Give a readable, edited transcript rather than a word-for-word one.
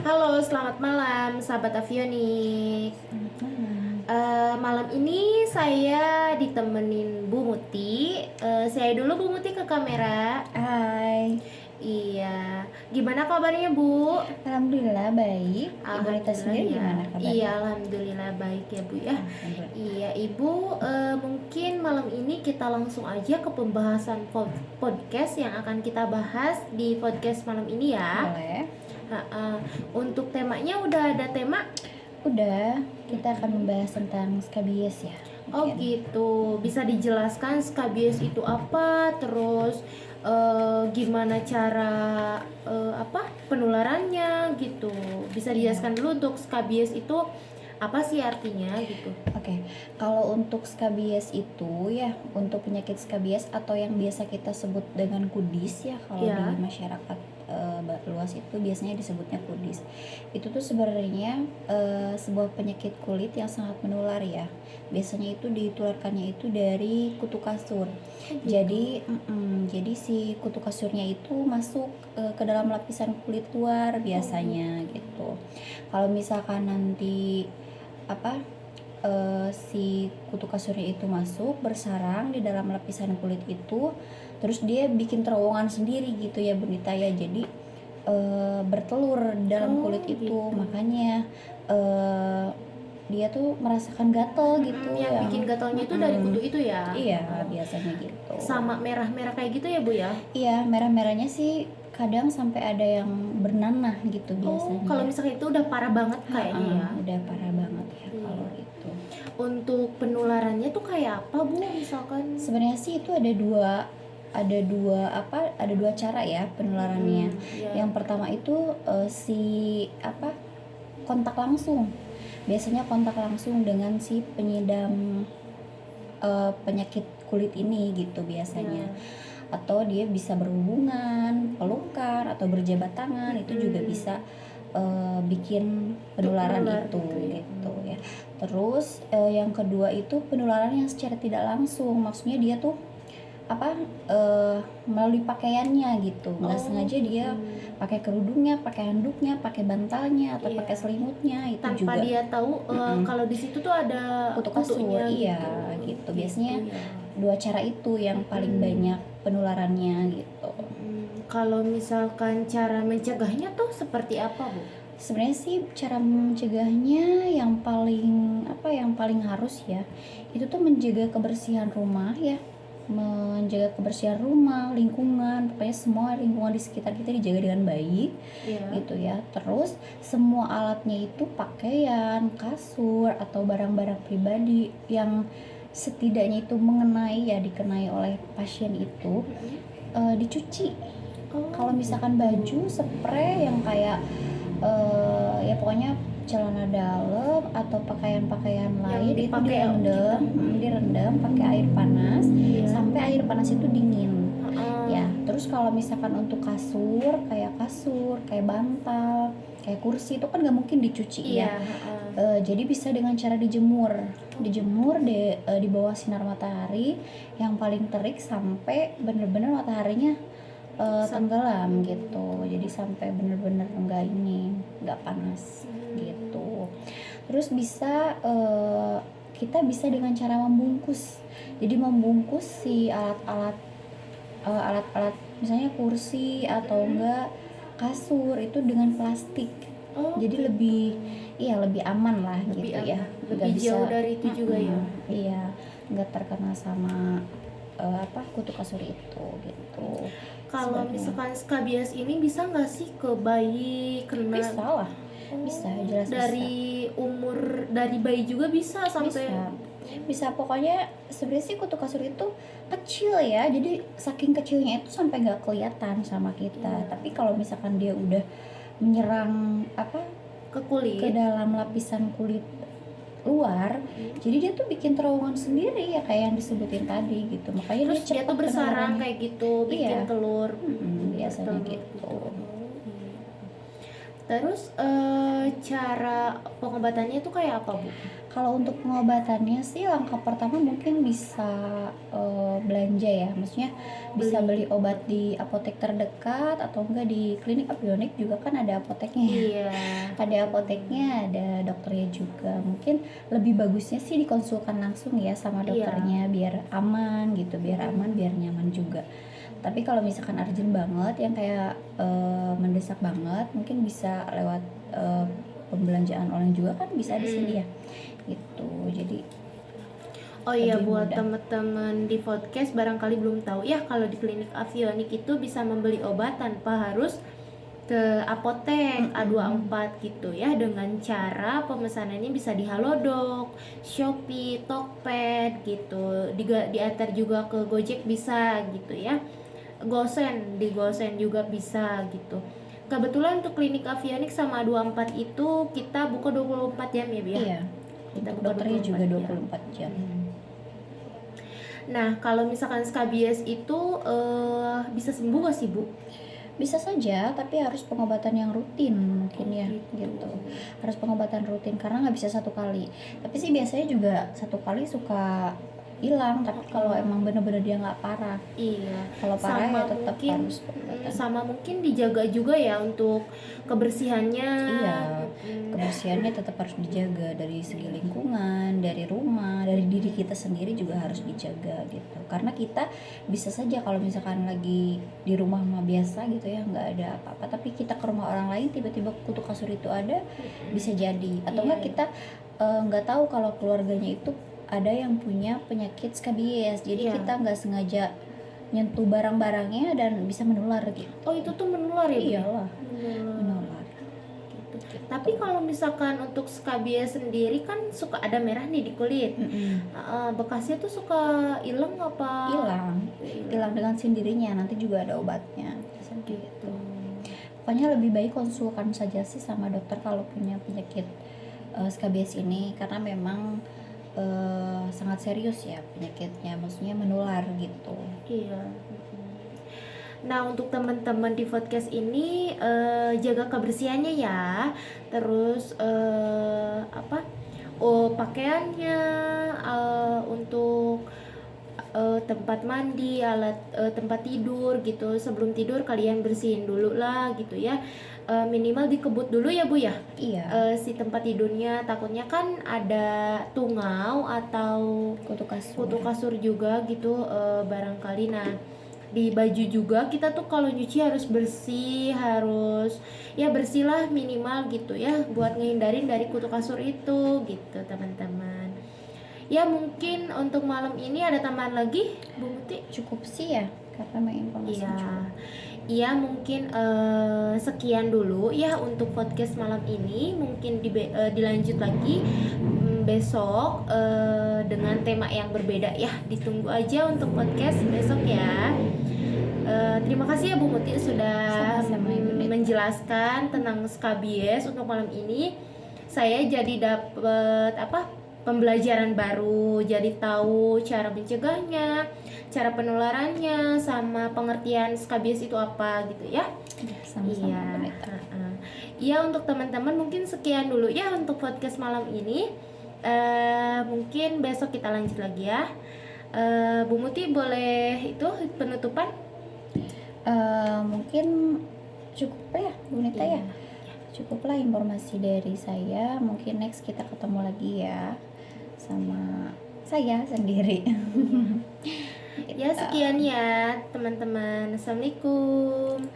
Halo, selamat malam, sahabat Avionik. Selamat malam. Malam ini saya ditemenin Bu Muti. Saya dulu Bu Muti ke kamera. Hai. Iya, gimana kabarnya Bu? Alhamdulillah baik. Ibu Rita sendiri ya. gimana kabarnya? Iya, alhamdulillah baik ya Bu ya. Alhamdulillah. Iya Ibu, mungkin malam ini kita langsung aja ke pembahasan podcast yang akan kita bahas di podcast malam ini ya. Boleh. Untuk temanya udah ada tema? Udah, kita akan membahas tentang skabies ya. Oh gitu, bisa dijelaskan skabies itu apa, terus gimana cara penularannya gitu. Bisa dijelaskan dulu untuk skabies itu apa sih artinya gitu. Oke, kalau untuk skabies itu ya, untuk penyakit skabies atau yang biasa kita sebut dengan kudis ya, kalau Ya. di masyarakat luas itu biasanya disebutnya kudis. Itu tuh sebenarnya sebuah penyakit kulit yang sangat menular ya. Biasanya itu ditularkannya itu dari kutu kasur. Jadi si kutu kasurnya itu masuk ke dalam lapisan kulit luar biasanya gitu. Kalau misalkan nanti si kutu kasurnya itu masuk bersarang di dalam lapisan kulit itu, terus dia bikin terowongan sendiri gitu ya Bunita ya, jadi bertelur di dalam kulit itu gitu. Makanya dia tuh merasakan gatel gitu. Yang bikin gatalnya itu dari kutu itu ya? Iya, biasanya gitu. Sama merah-merah kayak gitu ya Bu ya? Iya, merah-merahnya sih kadang sampai ada yang bernanah gitu biasanya. Kalau misalnya itu udah parah banget kayaknya ya? Udah parah banget ya kalau itu. Untuk penularannya tuh kayak apa Bu misalkan? Sebenarnya sih itu ada dua cara ya penularannya. Ya. Yang pertama itu kontak langsung. Biasanya kontak langsung dengan si penyidam penyakit kulit ini gitu biasanya. Atau dia bisa berhubungan, pelukan atau berjabat tangan, itu juga bisa bikin penularan itu gitu ya. Terus yang kedua itu penularan yang secara tidak langsung, maksudnya dia tuh melalui pakaiannya gitu, nggak sengaja dia pakai kerudungnya, pakai handuknya, pakai bantalnya atau pakai selimutnya, itu tanpa juga dia tahu kalau di situ tuh ada kutu kasur. Iya gitu. Biasanya dua cara itu yang paling banyak penularannya gitu. Kalau misalkan cara mencegahnya tuh seperti apa Bu? Sebenarnya sih cara mencegahnya yang paling harus ya, itu tuh menjaga kebersihan rumah ya, menjaga kebersihan rumah, lingkungan, pokoknya semua lingkungan di sekitar kita dijaga dengan baik gitu ya. Terus semua alatnya itu pakaian, kasur atau barang-barang pribadi yang setidaknya itu dikenai oleh pasien itu dicuci. Kalau misalkan baju, spray yang kayak ya pokoknya celana dalam atau pakaian-pakaian lain itu direndam pakai air panas sampai air panas itu dingin. Ya, terus kalau misalkan untuk kasur, kayak bantal, kayak kursi itu kan nggak mungkin dicuci ya. Jadi bisa dengan cara dijemur di bawah sinar matahari yang paling terik sampai bener-bener mataharinya tenggelam gitu. Jadi sampai bener-bener nggak panas gitu. Terus kita bisa dengan cara membungkus. Jadi membungkus si alat-alat misalnya kursi atau enggak kasur itu dengan plastik. Jadi lebih aman lah gitu ya. Lebih jauh dari itu juga ya. Iya, nggak terkena sama kutu kasur itu gitu. Kalau misalkan skabies ini bisa nggak sih ke bayi kena? Bisa lah. Bisa, jelas dari umur dari bayi juga bisa sampai bisa pokoknya. Sebenarnya sih kutu kasur itu kecil ya, jadi saking kecilnya itu sampai nggak kelihatan sama kita. Tapi kalau misalkan dia udah menyerang ke kulit, ke dalam lapisan kulit luar, jadi dia tuh bikin terowongan sendiri ya kayak yang disebutin tadi gitu. Makanya terus dia tuh bersarang kayak gitu, bikin telur. Biasanya gitu. Terus cara pengobatannya tuh kayak apa Bu? Kalau untuk pengobatannya sih langkah pertama mungkin bisa belanja ya, maksudnya bisa beli obat di apotek terdekat atau enggak di klinik Apionik juga kan ada apoteknya ya. Iya. Ada apoteknya, ada dokternya juga. Mungkin lebih bagusnya sih dikonsulkan langsung ya sama Iya. dokternya biar aman gitu, biar aman, biar nyaman juga. Tapi kalau misalkan urgent banget yang kayak mendesak banget, mungkin bisa lewat pembelanjaan online juga kan bisa di sini ya. Gitu. Jadi Oh iya, lebih buat mudah. teman-teman di podcast barangkali belum tahu ya, kalau di klinik Avionik itu bisa membeli obat tanpa harus ke apotek A24 gitu ya, dengan cara pemesanannya bisa di Halodoc, Shopee, Tokped gitu. Diantar juga ke Gojek bisa gitu ya. Di Gosen juga bisa gitu. Kebetulan untuk klinik Avionik sama A24 itu kita buka 24 jam ya, Bu ya. Iya. Kita Untuk buka dokternya juga 24 24 jam. Nah, kalau misalkan skabies itu bisa sembuh gak sih, Bu? Bisa saja, tapi harus pengobatan yang rutin mungkin ya, gitu. Harus pengobatan rutin karena nggak bisa satu kali. Tapi sih biasanya juga satu kali suka hilang, tapi kalau emang bener-bener dia nggak parah. Iya. Kalau parah Sama ya tetap mungkin harus pengobatan. sama mungkin dijaga juga ya untuk kebersihannya. Iya, kebersihannya tetap harus dijaga dari segi lingkungan, dari rumah, dari diri kita sendiri juga harus dijaga gitu. Karena kita bisa saja kalau misalkan lagi di rumah mah biasa gitu ya, nggak ada apa-apa, tapi kita ke rumah orang lain tiba-tiba kutu kasur itu ada, bisa jadi. Atau Iya, enggak kita nggak tahu kalau keluarganya itu ada yang punya penyakit skabies, jadi Iya. kita nggak sengaja nyentuh barang-barangnya dan bisa menular gitu. Oh, itu tuh menular ya, Bu? Iyalah, menular. Gitu. Tapi kalau misalkan untuk skabies sendiri kan suka ada merah nih di kulit. Bekasnya tuh suka hilang apa? Hilang dengan sendirinya, nanti juga ada obatnya gitu. Pokoknya lebih baik konsulkan saja sih sama dokter kalau punya penyakit skabies ini, karena memang sangat serius ya penyakitnya, maksudnya menular gitu. Iya. Nah, untuk teman-teman di podcast ini jaga kebersihannya ya. Terus pakaiannya, untuk tempat mandi, tempat tidur gitu. Sebelum tidur kalian bersihin dulu lah gitu ya. Minimal dikebut dulu ya, Bu ya. Iya. Si tempat tidurnya, takutnya kan ada tungau atau kutu kasur juga gitu, barangkali. Nah, di baju juga kita tuh kalau nyuci harus bersih, harus ya bersihlah minimal gitu ya, buat ngehindarin dari kutu kasur itu gitu, teman-teman. Ya, mungkin untuk malam ini ada tambahan lagi, Bu Muti? Cukup sih ya, karena informasi cukup. Iya, mungkin sekian dulu ya untuk podcast malam ini. Mungkin dilanjut lagi besok dengan tema yang berbeda ya. Ditunggu aja untuk podcast besok ya. Terima kasih ya Bu Muti sudah Sama-sama, Ibu Nita. menjelaskan tentang skabies untuk malam ini. Saya jadi dapat pembelajaran baru, jadi tahu cara mencegahnya, cara penularannya, sama pengertian skabies itu apa gitu ya. Sama-sama, Iya. Bu Nita. Iya, untuk teman-teman mungkin sekian dulu ya untuk podcast malam ini. Mungkin besok kita lanjut lagi ya. Bu Muti boleh itu penutupan? Mungkin cukup ya Bu Nita ya. Iya. Cukuplah informasi dari saya. Mungkin next kita ketemu lagi ya sama saya sendiri. Ya, sekian ya teman-teman. Assalamualaikum.